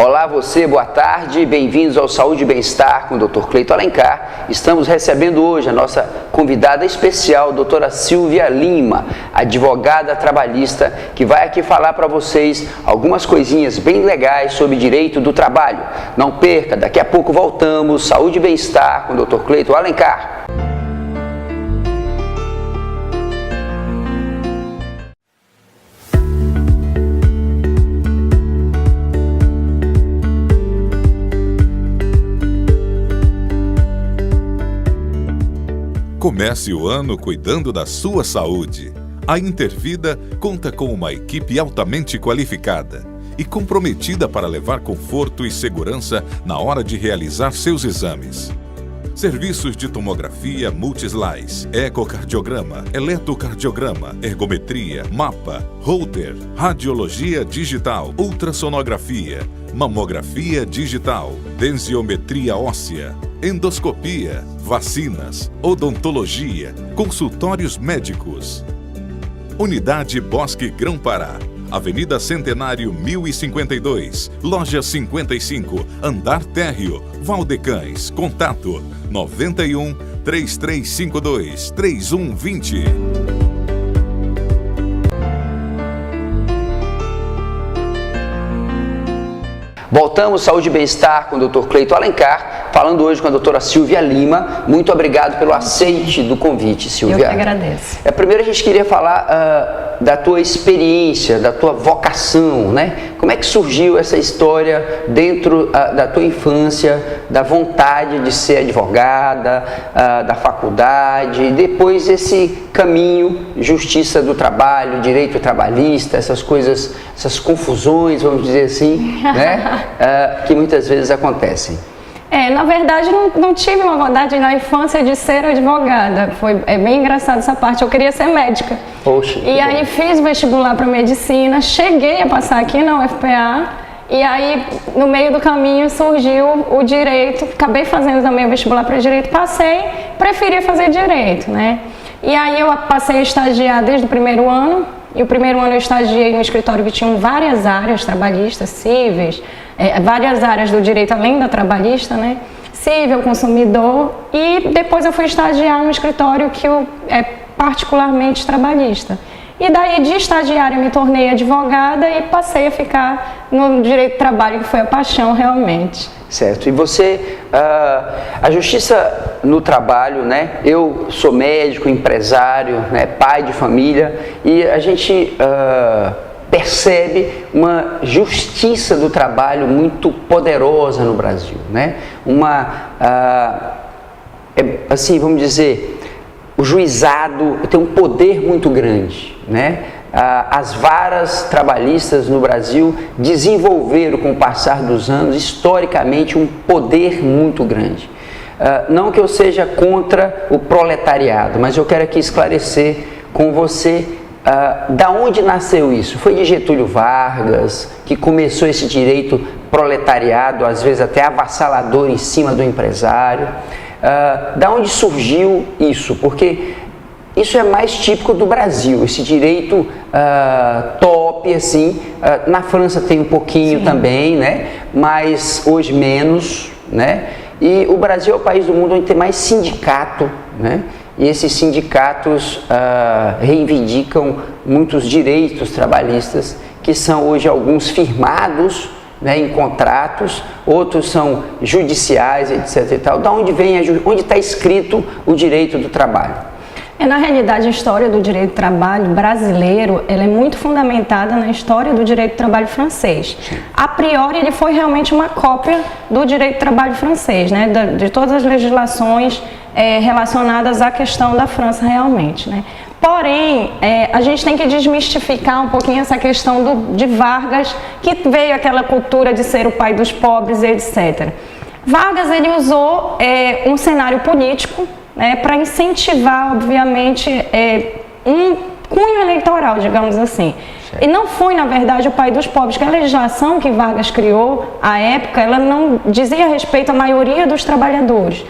Olá você, boa tarde, bem-vindos ao Saúde e Bem-Estar com o Dr. Cleito Alencar. Estamos recebendo hoje a nossa convidada especial, a doutora Silvia Lima, advogada trabalhista, que vai aqui falar para vocês algumas coisinhas bem legais sobre direito do trabalho. Não perca, daqui a pouco voltamos, Saúde e Bem-Estar com o Dr. Cleito Alencar. Comece o ano cuidando da sua saúde. A Intervida conta com uma equipe altamente qualificada e comprometida para levar conforto e segurança na hora de realizar seus exames. Serviços de tomografia multislice, ecocardiograma, eletrocardiograma, ergometria, mapa, Holter, radiologia digital, ultrassonografia, mamografia digital, densiometria óssea, endoscopia, vacinas, odontologia, consultórios médicos. Unidade Bosque Grão-Pará, Avenida Centenário 1052, Loja 55, Andar Térreo, Valdecães. Contato 91 3352 3120. Voltamos, Saúde e Bem-Estar com o Dr. Cleito Alencar, falando hoje com a doutora Silvia Lima. Muito obrigado pelo aceite do convite, Silvia. Eu que agradeço. Primeiro a gente queria falar da tua experiência, da tua vocação, né? Como é que surgiu essa história dentro da tua infância, da vontade de ser advogada, da faculdade, e depois esse caminho, justiça do trabalho, direito trabalhista, essas coisas, essas confusões, vamos dizer assim, né? Que muitas vezes acontecem. Na verdade, não tive uma vontade na infância de ser advogada. É bem engraçado essa parte. Eu queria ser médica. Poxa. E aí fiz vestibular para medicina, cheguei a passar aqui na UFPA. E aí, no meio do caminho, surgiu o direito. Acabei fazendo também o vestibular para direito. Passei, preferi fazer direito, né? E aí eu passei a estagiar desde o primeiro ano. E o primeiro ano eu estagiei no escritório que tinham várias áreas trabalhistas, cíveis, várias áreas do direito além da trabalhista, né? Cível, consumidor, e depois eu fui estagiar no escritório que é particularmente trabalhista. E daí de estagiária me tornei advogada e passei a ficar no direito do trabalho, que foi a paixão realmente. Certo. E você, a justiça no trabalho, né? Eu sou médico, empresário, né? Pai de família, e a gente percebe uma justiça do trabalho muito poderosa no Brasil, né? Assim, vamos dizer, o juizado tem um poder muito grande, né? As varas trabalhistas no Brasil desenvolveram, com o passar dos anos, historicamente, um poder muito grande. Não que eu seja contra o proletariado, mas eu quero aqui esclarecer com você da onde nasceu isso. Foi de Getúlio Vargas que começou esse direito proletariado, às vezes até avassalador em cima do empresário. Da onde surgiu isso? Porque isso é mais típico do Brasil, esse direito top, assim. Na França tem um pouquinho Sim. também, né? Mas hoje menos, né? E o Brasil é o país do mundo onde tem mais sindicato, né? E esses sindicatos reivindicam muitos direitos trabalhistas, que são hoje alguns firmados, né, em contratos, outros são judiciais, etc. e tal. Da onde vem, onde está escrito o direito do trabalho? Na realidade, a história do direito do trabalho brasileiro, ela é muito fundamentada na história do direito do trabalho francês. A priori, ele foi realmente uma cópia do direito do trabalho francês, né? De todas as legislações relacionadas à questão da França realmente, né? Porém, a gente tem que desmistificar um pouquinho essa questão de Vargas, que veio aquela cultura de ser o pai dos pobres, etc. Vargas, ele usou um cenário político, né, para incentivar, obviamente, um cunho eleitoral, digamos assim. E não foi, na verdade, o pai dos pobres, que a legislação que Vargas criou, à época, ela não dizia respeito à maioria dos trabalhadores.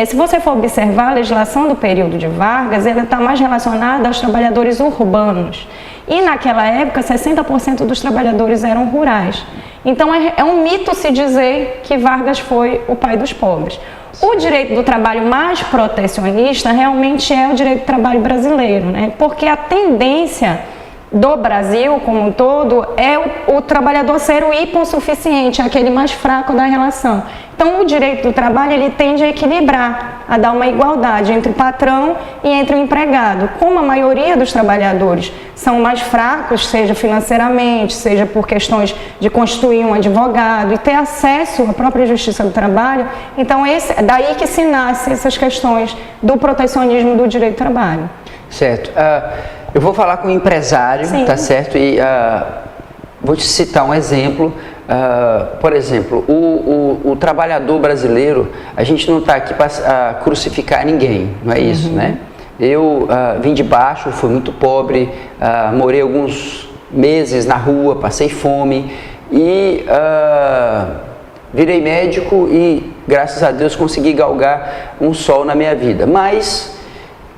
Se você for observar a legislação do período de Vargas, ela está mais relacionada aos trabalhadores urbanos. E naquela época, 60% dos trabalhadores eram rurais. Então é um mito se dizer que Vargas foi o pai dos pobres. O direito do trabalho mais protecionista realmente é o direito do trabalho brasileiro, né? Porque a tendência do Brasil como um todo é o trabalhador ser o hipossuficiente, aquele mais fraco da relação. Então o direito do trabalho ele tende a equilibrar, a dar uma igualdade entre o patrão e entre o empregado. Como a maioria dos trabalhadores são mais fracos, seja financeiramente, seja por questões de constituir um advogado e ter acesso à própria justiça do trabalho, então daí que se nascem essas questões do protecionismo do direito do trabalho. Certo. Eu vou falar com um empresário, Sim. tá certo? E vou te citar um exemplo. Por exemplo, o trabalhador brasileiro, a gente não está aqui para crucificar ninguém, não é isso, né? Eu vim de baixo, fui muito pobre, morei alguns meses na rua, passei fome e virei médico e, graças a Deus, consegui galgar um sol na minha vida. Mas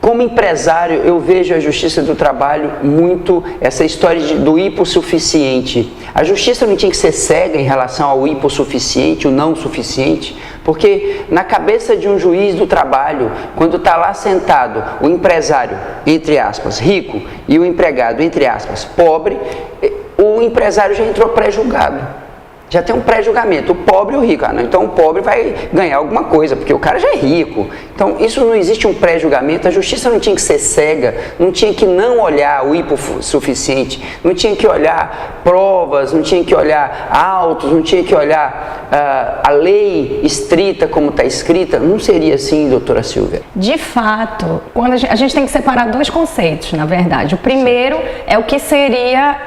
como empresário, eu vejo a Justiça do Trabalho muito essa história do hipossuficiente. A Justiça não tinha que ser cega em relação ao hipossuficiente, o não suficiente, porque na cabeça de um juiz do trabalho, quando está lá sentado o empresário, entre aspas, rico, e o empregado, entre aspas, pobre, o empresário já entrou pré-julgado. Já tem um pré-julgamento, o pobre e o rico. Não, então o pobre vai ganhar alguma coisa, porque o cara já é rico. Então isso não existe um pré-julgamento, a justiça não tinha que ser cega, não tinha que não olhar o hipossuficiente, não tinha que olhar provas, não tinha que olhar autos, não tinha que olhar a lei estrita como está escrita. Não seria assim, doutora Silvia? De fato, quando a gente tem que separar dois conceitos, na verdade. O primeiro é o que seria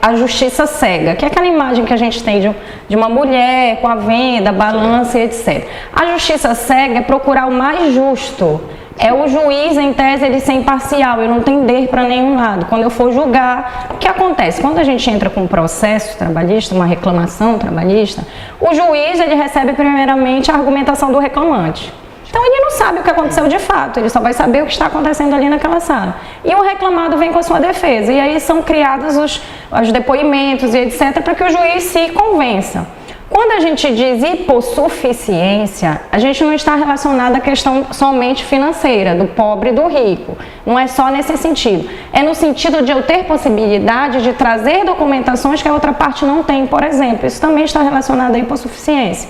a justiça cega, que é aquela imagem que a gente tem de uma mulher com a venda, balança e etc. A justiça cega é procurar o mais justo. É o juiz, em tese, ele ser imparcial, ele não tender para nenhum lado. Quando eu for julgar, o que acontece? Quando a gente entra com um processo trabalhista, uma reclamação trabalhista, o juiz ele recebe primeiramente a argumentação do reclamante. Então ele não sabe o que aconteceu de fato, ele só vai saber o que está acontecendo ali naquela sala. E o reclamado vem com a sua defesa, e aí são criados os depoimentos e etc. para que o juiz se convença. Quando a gente diz hipossuficiência, a gente não está relacionado à questão somente financeira, do pobre e do rico. Não é só nesse sentido. É no sentido de eu ter possibilidade de trazer documentações que a outra parte não tem, por exemplo. Isso também está relacionado à hipossuficiência.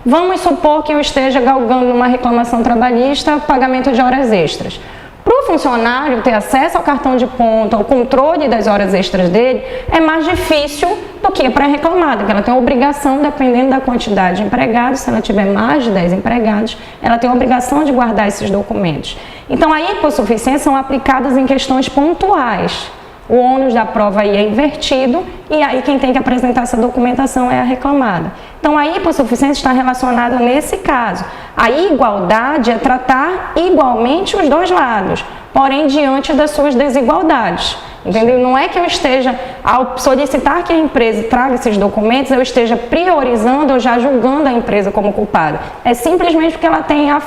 Vamos supor que eu esteja galgando numa reclamação trabalhista pagamento de horas extras. Para o funcionário ter acesso ao cartão de ponto, ao controle das horas extras dele, é mais difícil do que para a reclamada, porque ela tem a obrigação, dependendo da quantidade de empregados, se ela tiver mais de 10 empregados, ela tem a obrigação de guardar esses documentos. Então, a hipossuficiência são aplicadas em questões pontuais. O ônus da prova aí é invertido e aí quem tem que apresentar essa documentação é a reclamada. Então a hipossuficiência está relacionada nesse caso. A igualdade é tratar igualmente os dois lados, porém diante das suas desigualdades. Entendeu? Não é que eu esteja, ao solicitar que a empresa traga esses documentos, eu esteja priorizando ou já julgando a empresa como culpada. É simplesmente porque ela tem a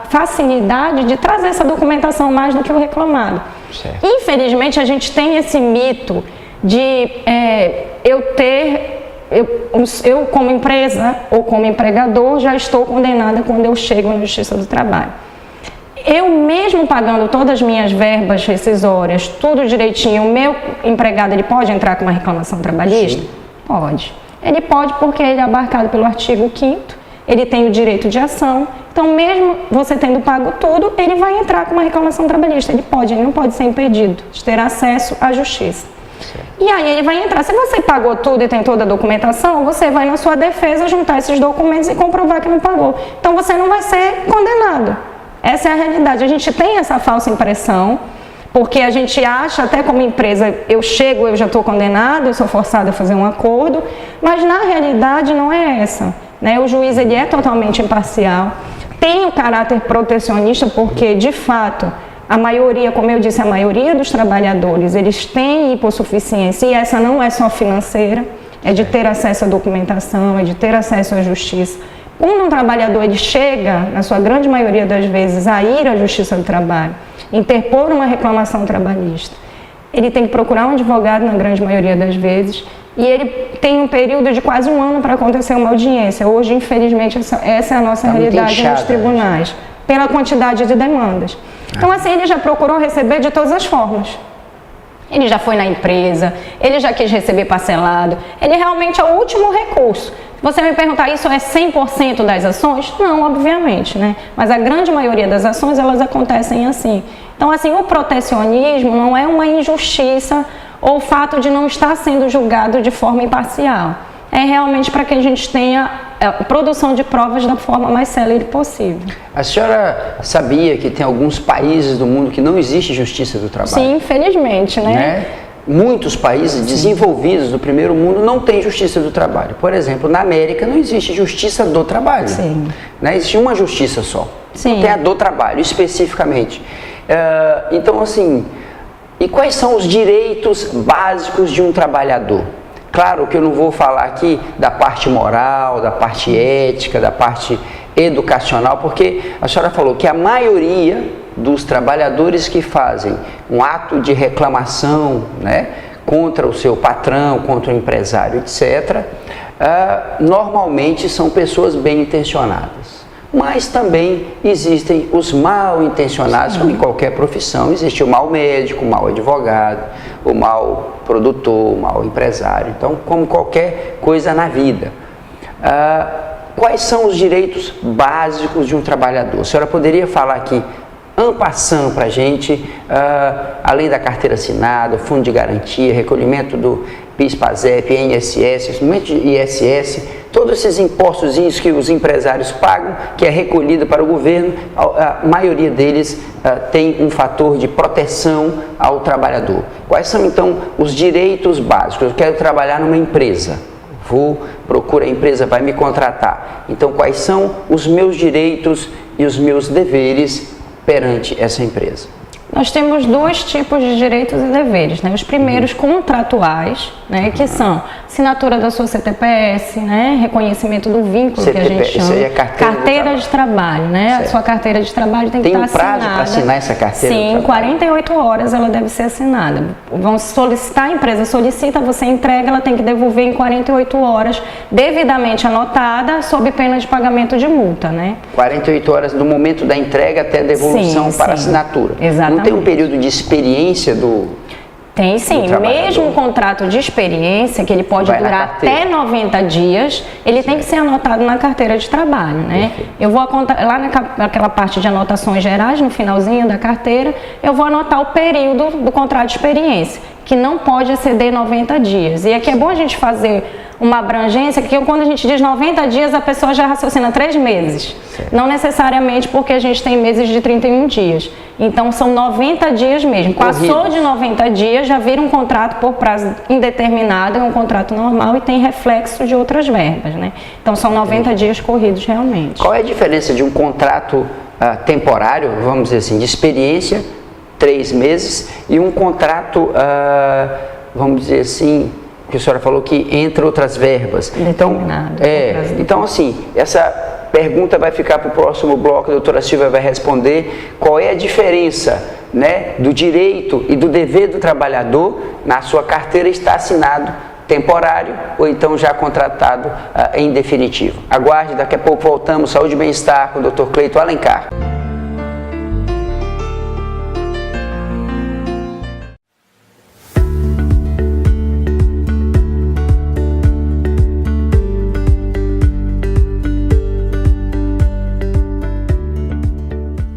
facilidade de trazer essa documentação mais do que o reclamado. Certo. Infelizmente, a gente tem esse mito de eu como empresa ou como empregador já estou condenada quando eu chego na Justiça do Trabalho. Eu mesmo pagando todas as minhas verbas rescisórias, tudo direitinho, o meu empregado ele pode entrar com uma reclamação trabalhista? Sim. Pode. Ele pode porque ele é abarcado pelo artigo 5º, ele tem o direito de ação, então mesmo você tendo pago tudo, ele vai entrar com uma reclamação trabalhista. Ele não pode ser impedido de ter acesso à justiça. Certo. E aí ele vai entrar. Se você pagou tudo e tem toda a documentação, você vai na sua defesa juntar esses documentos e comprovar que não pagou. Então você não vai ser condenado. Essa é a realidade. A gente tem essa falsa impressão, porque a gente acha, até como empresa, eu já estou condenado, eu sou forçado a fazer um acordo, mas na realidade não é essa. Né? O juiz ele é totalmente imparcial, tem o caráter protecionista, porque de fato, a maioria, como eu disse, a maioria dos trabalhadores, eles têm hipossuficiência, e essa não é só financeira, é de ter acesso à documentação, é de ter acesso à justiça. Quando um trabalhador ele chega, na sua grande maioria das vezes, a ir à Justiça do Trabalho, interpor uma reclamação trabalhista, ele tem que procurar um advogado na grande maioria das vezes, e ele tem um período de quase 1 ano para acontecer uma audiência. Hoje, infelizmente, essa é a nossa realidade nos tribunais, pela quantidade de demandas. Então, assim, ele já procurou receber de todas as formas. Ele já foi na empresa, ele já quis receber parcelado, ele realmente é o último recurso. Se você me perguntar, isso é 100% das ações? Não, obviamente, né? Mas a grande maioria das ações, elas acontecem assim. Então, assim, o protecionismo não é uma injustiça ou o fato de não estar sendo julgado de forma imparcial. É realmente para que a gente tenha produção de provas da forma mais célere possível. A senhora sabia que tem alguns países do mundo que não existe justiça do trabalho? Sim, infelizmente, né? Muitos países desenvolvidos do primeiro mundo não têm justiça do trabalho. Por exemplo, na América não existe justiça do trabalho. Sim. Né? Existe uma justiça só. Sim. Não tem a do trabalho, especificamente. Então, assim, e quais são os direitos básicos de um trabalhador? Claro que eu não vou falar aqui da parte moral, da parte ética, da parte educacional, porque a senhora falou que a maioria dos trabalhadores que fazem um ato de reclamação, né, contra o seu patrão, contra o empresário, etc., normalmente são pessoas bem intencionadas. Mas também existem os mal intencionados, como em qualquer profissão. Existe o mau médico, o mau advogado, o mau produtor, o mau empresário. Então, como qualquer coisa na vida. Quais são os direitos básicos de um trabalhador? A senhora poderia falar aqui, en passant, para a gente, além da carteira assinada, fundo de garantia, recolhimento do PIS, PASEP, INSS, instrumento de ISS, todos esses impostos que os empresários pagam, que é recolhido para o governo, a maioria deles tem um fator de proteção ao trabalhador. Quais são, então, os direitos básicos? Eu quero trabalhar numa empresa, procuro a empresa, vai me contratar. Então, quais são os meus direitos e os meus deveres perante essa empresa? Nós temos 2 tipos de direitos e deveres, né? Os primeiros contratuais, né, que são assinatura da sua CTPS, né, reconhecimento do vínculo CTPS, que a gente chama, isso aí é carteira de trabalho, né? Certo. A sua carteira de trabalho tem que estar assinada. Tem um prazo para assinar essa carteira? Sim, 48 horas ela deve ser assinada. Vão solicitar, a empresa solicita, você entrega, ela tem que devolver em 48 horas, devidamente anotada, sob pena de pagamento de multa, né? 48 horas do momento da entrega até a devolução para a assinatura. Exatamente. Não tem um período de experiência do... Tem sim, mesmo um contrato de experiência, que ele pode durar até 90 dias, ele tem que ser anotado na carteira de trabalho, né? Eu vou lá naquela parte de anotações gerais, no finalzinho da carteira, eu vou anotar o período do contrato de experiência, que não pode exceder 90 dias. E aqui é bom a gente fazer uma abrangência, que quando a gente diz 90 dias, a pessoa já raciocina 3 meses. Certo. Não necessariamente, porque a gente tem meses de 31 dias. Então, são 90 dias mesmo. Passou de 90 dias, já vira um contrato por prazo indeterminado, é um contrato normal e tem reflexo de outras verbas, né? Então, são 90 dias corridos realmente. Qual é a diferença de um contrato temporário, vamos dizer assim, de experiência, 3 meses, e um contrato, vamos dizer assim, que a senhora falou que entre outras verbas. Então, assim, essa pergunta vai ficar para o próximo bloco, a doutora Silvia vai responder qual é a diferença, né, do direito e do dever do trabalhador na sua carteira está assinado temporário ou então já contratado em definitivo. Aguarde, daqui a pouco voltamos, Saúde e Bem-Estar com o Dr. Cleito Alencar.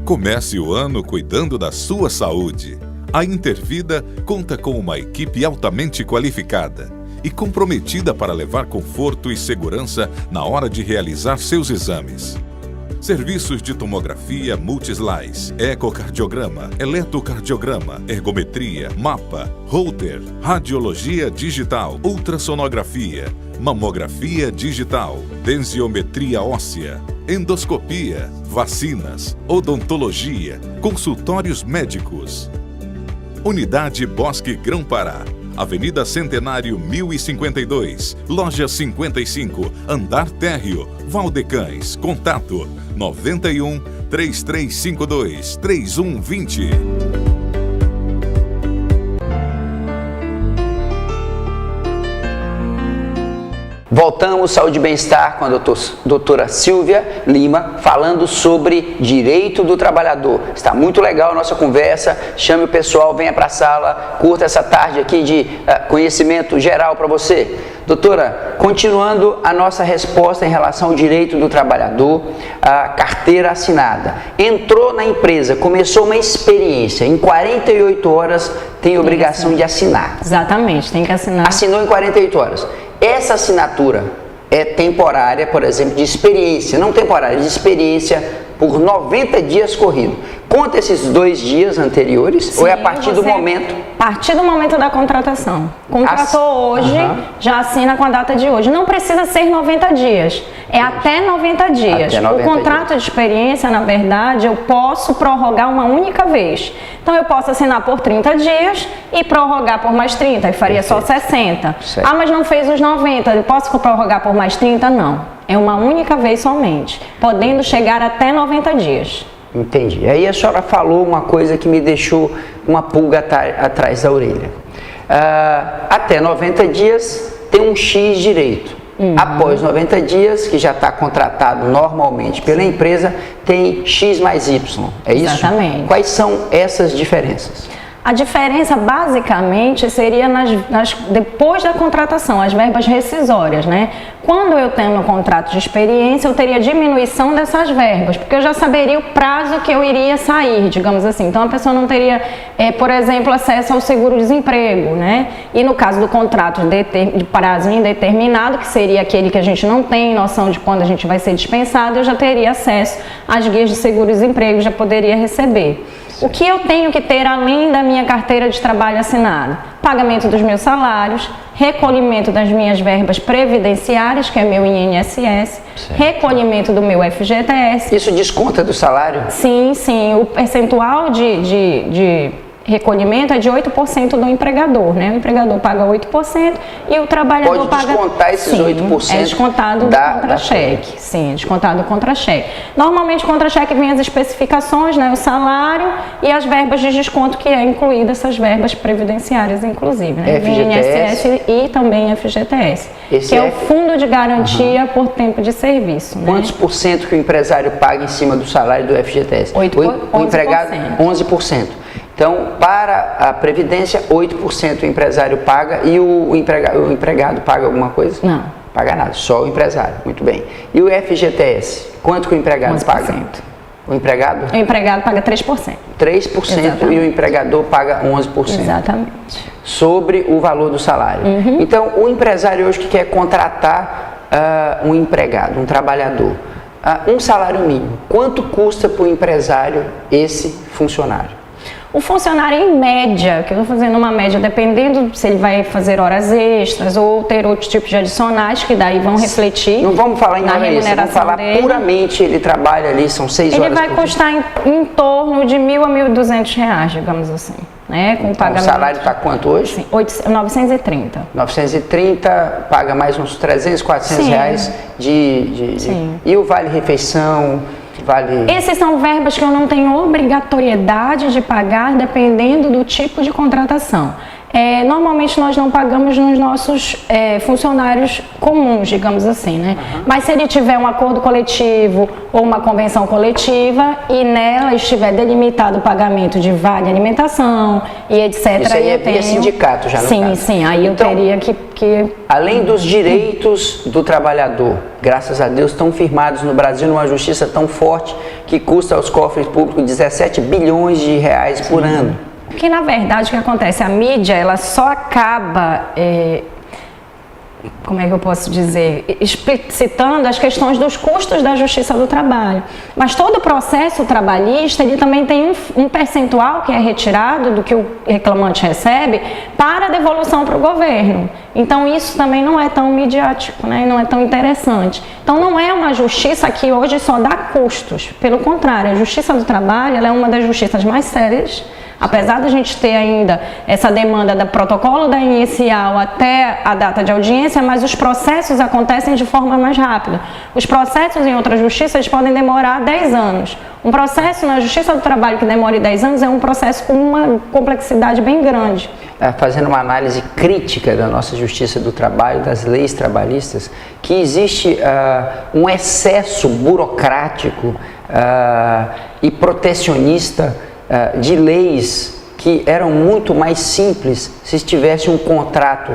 Comece o ano cuidando da sua saúde. A Intervida conta com uma equipe altamente qualificada e comprometida para levar conforto e segurança na hora de realizar seus exames. Serviços de tomografia multislice, ecocardiograma, eletrocardiograma, ergometria, mapa, Holter, radiologia digital, ultrassonografia, mamografia digital, densiometria óssea, endoscopia, vacinas, odontologia, consultórios médicos. Unidade Bosque Grão-Pará, Avenida Centenário 1052, Loja 55, Andar Térreo, Valdecães. Contato 91 3352 3120. Voltamos, Saúde e Bem-Estar, com a doutora Silvia Lima, falando sobre direito do trabalhador. Está muito legal a nossa conversa, chame o pessoal, venha para a sala, curta essa tarde aqui de conhecimento geral para você. Doutora, continuando a nossa resposta em relação ao direito do trabalhador, a carteira assinada. Entrou na empresa, começou uma experiência, em 48 horas tem obrigação de assinar. Exatamente, tem que assinar. Assinou em 48 horas. Essa assinatura é temporária, por exemplo, de experiência, não temporária, de experiência por 90 dias corrido. Conta esses 2 dias anteriores. Sim, ou é a partir do momento? A partir do momento da contratação. Contratou hoje, já assina com a data de hoje. Não precisa ser 90 dias, é até 90 dias. Até 90 o contrato de experiência, na verdade, eu posso prorrogar uma única vez. Então eu posso assinar por 30 dias e prorrogar por mais 30, e faria só 60. Certo. Ah, mas não fez os 90, eu posso prorrogar por mais 30? Não. É uma única vez somente, podendo chegar até 90 dias. Entendi. Aí a senhora falou uma coisa que me deixou uma pulga atrás da orelha. Até 90 dias tem um X direito. Após 90 dias, que já está contratado normalmente pela empresa, tem X mais Y. É isso? Exatamente. Quais são essas diferenças? A diferença, basicamente, seria depois da contratação, as verbas rescisórias, né? Quando eu tenho um contrato de experiência, eu teria diminuição dessas verbas, porque eu já saberia o prazo que eu iria sair, digamos assim. Então, a pessoa não teria, por exemplo, acesso ao seguro-desemprego, né? E no caso do contrato de prazo indeterminado, que seria aquele que a gente não tem noção de quando a gente vai ser dispensado, eu já teria acesso às guias de seguro-desemprego, já poderia receber. O que eu tenho que ter além da minha carteira de trabalho assinada? Pagamento dos meus salários, recolhimento das minhas verbas previdenciárias, que é meu INSS, certo. Recolhimento do meu FGTS. Isso desconta do salário? Sim, sim. O percentual de recolhimento é de 8% do empregador, né? O empregador paga 8% e o trabalhador paga... Pode descontar esses 8%? É descontado do contra-cheque. Sim, é descontado do contra-cheque. Normalmente o contra-cheque vem as especificações, né? O salário e as verbas de desconto, que é incluída essas verbas previdenciárias, inclusive, né? FGTS. INSS e também FGTS. Esse que é o Fundo de Garantia por Tempo de Serviço. Quantos por cento que o empresário paga em cima do salário do FGTS? 11%. O empregado, 11%. Então, para a Previdência, 8% o empresário paga e o empregado paga alguma coisa? Não. Paga nada, só o empresário. Muito bem. E o FGTS? Quanto que o empregado 11%. paga? O empregado? O empregado paga 3%. 3%. Exatamente. E o empregador paga 11%. Exatamente. Sobre o valor do salário. Então, o empresário hoje que quer contratar um empregado, um trabalhador, um salário mínimo, quanto custa para o empresário esse funcionário? O funcionário, em média, que eu estou fazendo uma média, dependendo se ele vai fazer horas extras ou ter outros tipos de adicionais, que daí vão refletir. Não vamos falar em hora extra, vamos falar dele. Puramente ele trabalha ali, são 6 horas. Ele vai custar em torno de R$1.000 a R$1.200, digamos assim. Né, com então, o salário está quanto hoje? Sim, 930. 930, paga mais uns 300, 400 reais Sim. E o vale-refeição? Esses são verbas que eu não tenho obrigatoriedade de pagar, dependendo do tipo de contratação. Normalmente nós não pagamos nos nossos funcionários comuns, digamos assim, né? Mas se ele tiver um acordo coletivo ou uma convenção coletiva e nela estiver delimitado o pagamento de vale alimentação e etc. Isso aí é via sindicato já, no Sim, caso. sim, aí então, eu teria que... Além dos direitos do trabalhador, graças a Deus, estão firmados no Brasil numa justiça tão forte que custa aos cofres públicos 17 bilhões de reais por ano. Porque, na verdade, o que acontece? A mídia, ela só acaba, como é que eu posso dizer, explicitando as questões dos custos da Justiça do Trabalho. Mas todo o processo trabalhista, ele também tem um percentual que é retirado do que o reclamante recebe para devolução para o governo. Então, isso também não é tão midiático, né? Não é tão interessante. Então, não é uma justiça que hoje só dá custos. Pelo contrário, a Justiça do Trabalho ela é uma das justiças mais sérias Apesar da gente ter ainda essa demanda do protocolo da inicial até a data de audiência, mas os processos acontecem de forma mais rápida. Os processos em outras justiças podem demorar 10 anos. Um processo na Justiça do Trabalho que demore 10 anos é um processo com uma complexidade bem grande. Fazendo uma análise crítica da nossa Justiça do Trabalho, das leis trabalhistas, que existe um excesso burocrático e protecionista de leis que eram muito mais simples se tivesse um contrato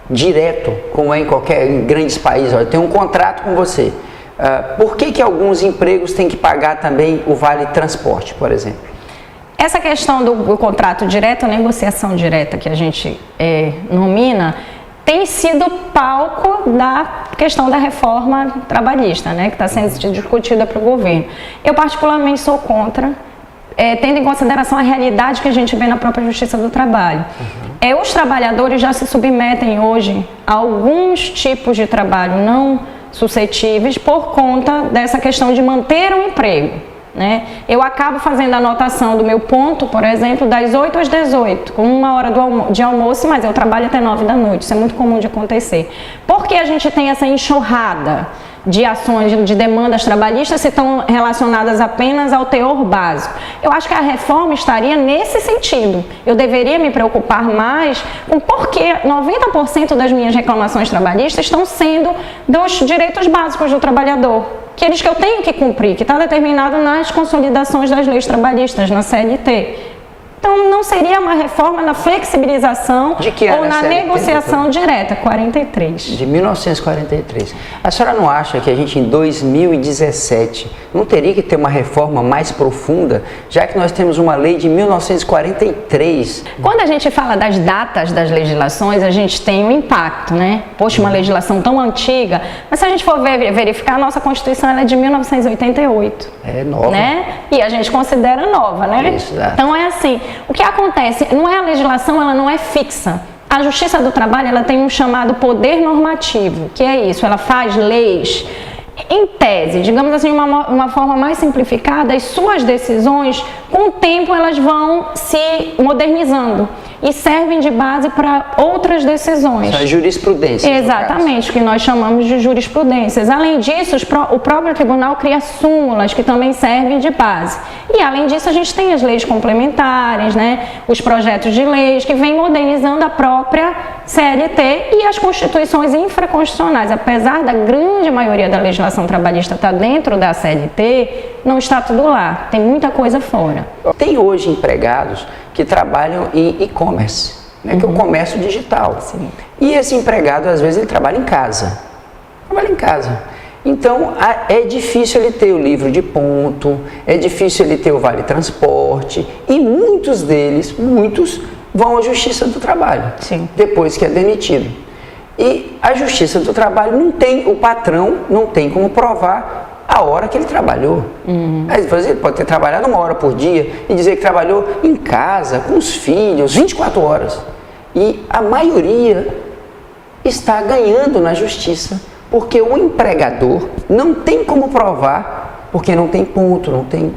direto, como é em grandes países. Olha, tem um contrato com você. Por que alguns empregos têm que pagar também o vale transporte, por exemplo? Essa questão do contrato direto, a negociação direta que a gente nomina, tem sido palco da questão da reforma trabalhista, né, que está sendo discutida para o governo. Eu particularmente sou contra, tendo em consideração a realidade que a gente vê na própria Justiça do Trabalho. Os trabalhadores já se submetem hoje a alguns tipos de trabalho não suscetíveis por conta dessa questão de manter um emprego. Né? Eu acabo fazendo a anotação do meu ponto, por exemplo, das 8 às 18, com 1 hora de almoço, mas eu trabalho até 9 da noite, isso é muito comum de acontecer. Por que a gente tem essa enxurrada de ações, de demandas trabalhistas se estão relacionadas apenas ao teor básico? Eu acho que a reforma estaria nesse sentido. Eu deveria me preocupar mais com por que 90% das minhas reclamações trabalhistas estão sendo dos direitos básicos do trabalhador. Aqueles que eu tenho que cumprir, que está determinado nas consolidações das leis trabalhistas, na CLT. Então, não seria uma reforma na flexibilização ou na negociação direta, 43. De 1943. A senhora não acha que a gente, em 2017, não teria que ter uma reforma mais profunda, já que nós temos uma lei de 1943? Quando a gente fala das datas das legislações, a gente tem um impacto, né? Poxa, uma legislação tão antiga. Mas se a gente for verificar, a nossa Constituição ela é de 1988. É nova. Né? E a gente considera nova, né? Exato. Então, é assim. O que acontece, não é a legislação, ela não é fixa. A Justiça do Trabalho, ela tem um chamado poder normativo, que é isso, ela faz leis. Em tese, digamos assim, uma forma mais simplificada, as suas decisões, com o tempo, elas vão se modernizando e servem de base para outras decisões. São jurisprudências. Exatamente, que nós chamamos de jurisprudências. Além disso, o próprio tribunal cria súmulas que também servem de base. E além disso, a gente tem as leis complementares, né? Os projetos de leis que vêm modernizando a própria CLT e as constituições infraconstitucionais. Apesar da grande maioria da legislação trabalhista estar dentro da CLT, não está tudo lá. Tem muita coisa fora. Tem hoje empregados que trabalham em e-commerce, né, que é o comércio digital. Sim. E esse empregado, às vezes, ele trabalha em casa. Então, é difícil ele ter o livro de ponto, é difícil ele ter o vale transporte, e muitos deles, vão à Justiça do Trabalho, Sim. depois que é demitido. E a Justiça do Trabalho o patrão não tem como provar a hora que ele trabalhou. Ele pode ter trabalhado 1 hora por dia e dizer que trabalhou em casa, com os filhos, 24 horas. E a maioria está ganhando na justiça, porque o empregador não tem como provar, porque não tem ponto, não tem...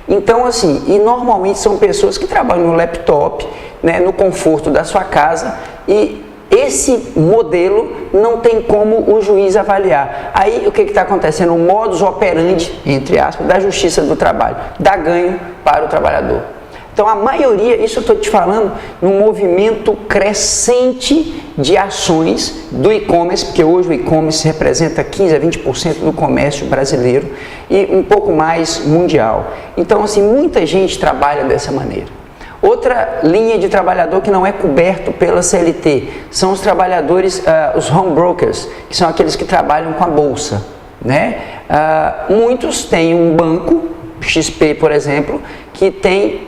Então, assim, e normalmente são pessoas que trabalham no laptop, né, no conforto da sua casa, e esse modelo não tem como o juiz avaliar. Aí o que está acontecendo? O modus operandi, entre aspas, da Justiça do Trabalho, dá ganho para o trabalhador. Então a maioria, isso eu estou te falando, num movimento crescente de ações do e-commerce, porque hoje o e-commerce representa 15 a 20% do comércio brasileiro e um pouco mais mundial. Então, assim, muita gente trabalha dessa maneira. Outra linha de trabalhador que não é coberto pela CLT são os trabalhadores, os home brokers, que são aqueles que trabalham com a bolsa, né? Muitos têm um banco, XP, por exemplo, que tem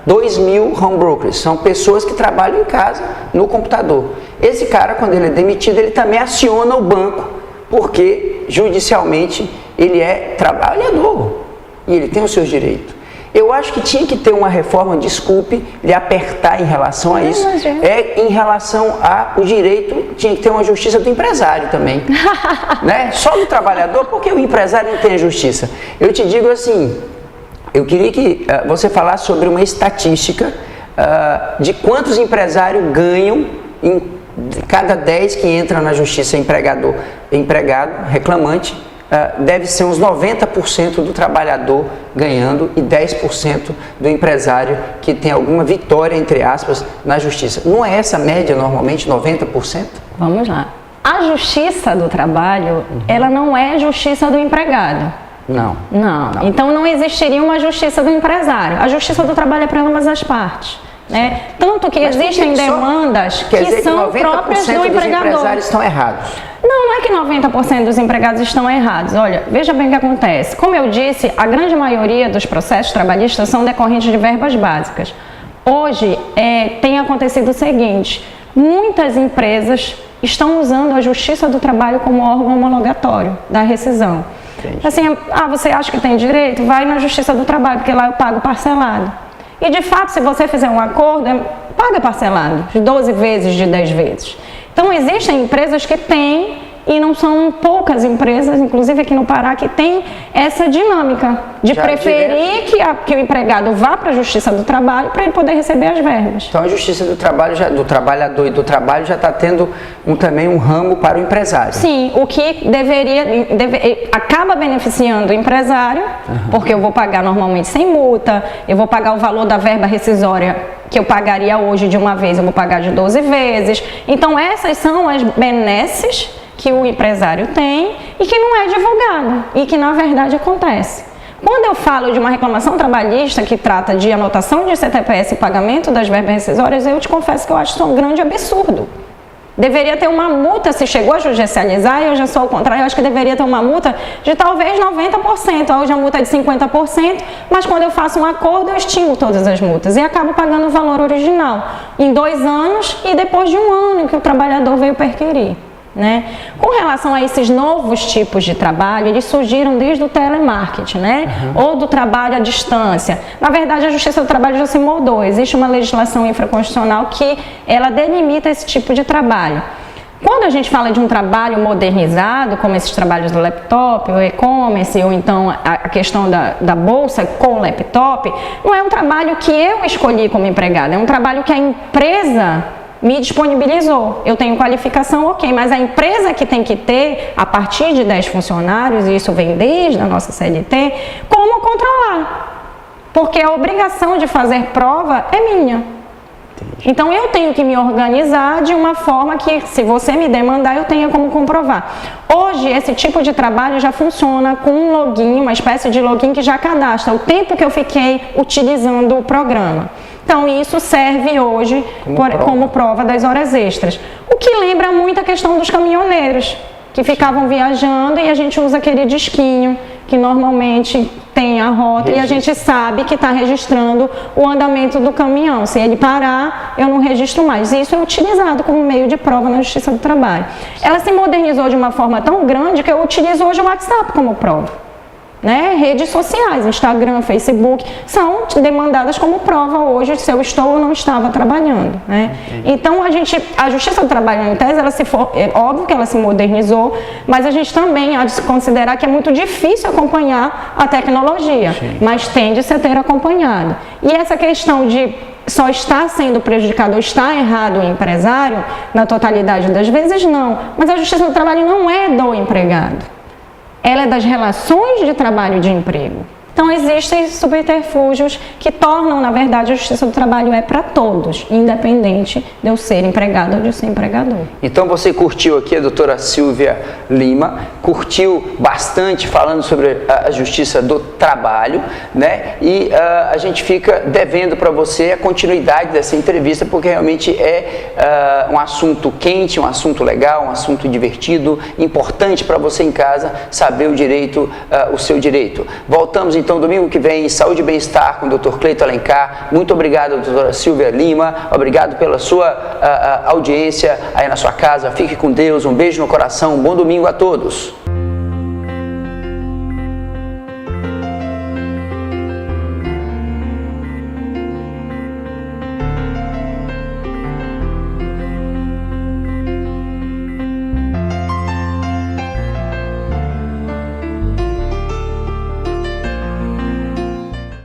2.000 home brokers, são pessoas que trabalham em casa, no computador. Esse cara, quando ele é demitido, ele também aciona o banco, porque judicialmente ele é trabalhador e ele tem os seus direitos. Eu acho que tinha que ter uma reforma, desculpe lhe apertar em relação a isso, em relação ao direito, tinha que ter uma justiça do empresário também, né? Só do trabalhador, porque o empresário não tem a justiça. Eu te digo assim, eu queria que você falasse sobre uma estatística de quantos empresários ganham em cada 10 que entram na justiça empregado, reclamante, deve ser uns 90% do trabalhador ganhando e 10% do empresário que tem alguma vitória, entre aspas, na justiça. Não é essa a média normalmente, 90%? Vamos lá. A justiça do trabalho, ela não é justiça do empregado. Não. Então não existiria uma justiça do empresário. A justiça do trabalho é para ambas as partes. Né? Tanto que existem demandas que são próprias do empregador. Os empresários estão errados. Não é que 90% dos empregados estão errados. Olha, veja bem o que acontece. Como eu disse, a grande maioria dos processos trabalhistas são decorrentes de verbas básicas. Hoje tem acontecido o seguinte: muitas empresas estão usando a Justiça do Trabalho como órgão homologatório da rescisão. Entendi. Assim, você acha que tem direito? Vai na Justiça do Trabalho, porque lá eu pago parcelado. E de fato, se você fizer um acordo, paga parcelado, de 12 vezes, de 10 vezes. Então existem empresas que têm, e não são poucas empresas, inclusive aqui no Pará, que tem essa dinâmica de preferir que o empregado vá para a Justiça do Trabalho para ele poder receber as verbas. Então a Justiça do Trabalho, do trabalhador e do trabalho já está tendo também um ramo para o empresário. Sim, o que acaba beneficiando o empresário, porque eu vou pagar normalmente sem multa, eu vou pagar o valor da verba rescisória que eu pagaria hoje de uma vez, eu vou pagar de 12 vezes. Então essas são as benesses que o empresário tem e que não é divulgado e que na verdade acontece. Quando eu falo de uma reclamação trabalhista que trata de anotação de CTPS e pagamento das verbas rescisórias, eu te confesso que eu acho isso um grande absurdo. Deveria ter uma multa, se chegou a judicializar, eu já sou ao contrário, eu acho que deveria ter uma multa de talvez 90%, hoje a multa é de 50%, mas quando eu faço um acordo eu extingo todas as multas e acabo pagando o valor original em 2 anos e depois de 1 ano que o trabalhador veio perquirir. Né? Com relação a esses novos tipos de trabalho, eles surgiram desde o telemarketing, né? Ou do trabalho à distância. Na verdade, a Justiça do Trabalho já se moldou. Existe uma legislação infraconstitucional que ela delimita esse tipo de trabalho. Quando a gente fala de um trabalho modernizado, como esses trabalhos do laptop, o e-commerce, ou então a questão da bolsa com o laptop, não é um trabalho que eu escolhi como empregado, é um trabalho que a empresa me disponibilizou. Eu tenho qualificação, ok, mas a empresa que tem que ter, a partir de 10 funcionários, e isso vem desde a nossa CLT, como controlar? Porque a obrigação de fazer prova é minha. Então eu tenho que me organizar de uma forma que, se você me demandar, eu tenha como comprovar. Hoje, esse tipo de trabalho já funciona com um login, uma espécie de login que já cadastra o tempo que eu fiquei utilizando o programa. Então isso serve hoje como prova das horas extras. O que lembra muito a questão dos caminhoneiros, que ficavam viajando e a gente usa aquele disquinho que normalmente tem a rota e a gente sabe que está registrando o andamento do caminhão. Se ele parar, eu não registro mais. Isso é utilizado como meio de prova na Justiça do Trabalho. Ela se modernizou de uma forma tão grande que eu utilizo hoje o WhatsApp como prova. Né? Redes sociais, Instagram, Facebook, são demandadas como prova hoje se eu estou ou não estava trabalhando. Né? Então, a Justiça do Trabalho, em tese, é óbvio que ela se modernizou, mas a gente também há de se considerar que é muito difícil acompanhar a tecnologia, mas tende-se a ter acompanhado. E essa questão de só está sendo prejudicado ou está errado o empresário, na totalidade das vezes, não. Mas a Justiça do Trabalho não é do empregado. Ela é das relações de trabalho de emprego. Então existem subterfúgios que tornam, na verdade, a Justiça do Trabalho é para todos, independente de eu ser empregado ou de eu ser empregador. Então você curtiu aqui a doutora Silvia Lima, curtiu bastante falando sobre a Justiça do Trabalho, né? E a gente fica devendo para você a continuidade dessa entrevista, porque realmente é um assunto quente, um assunto legal, um assunto divertido, importante para você em casa saber o direito, o seu direito. Voltamos então domingo que vem, Saúde e Bem-Estar com o Dr. Cleito Alencar. Muito obrigado, doutora Silvia Lima. Obrigado pela sua audiência aí na sua casa. Fique com Deus. Um beijo no coração. Um bom domingo a todos.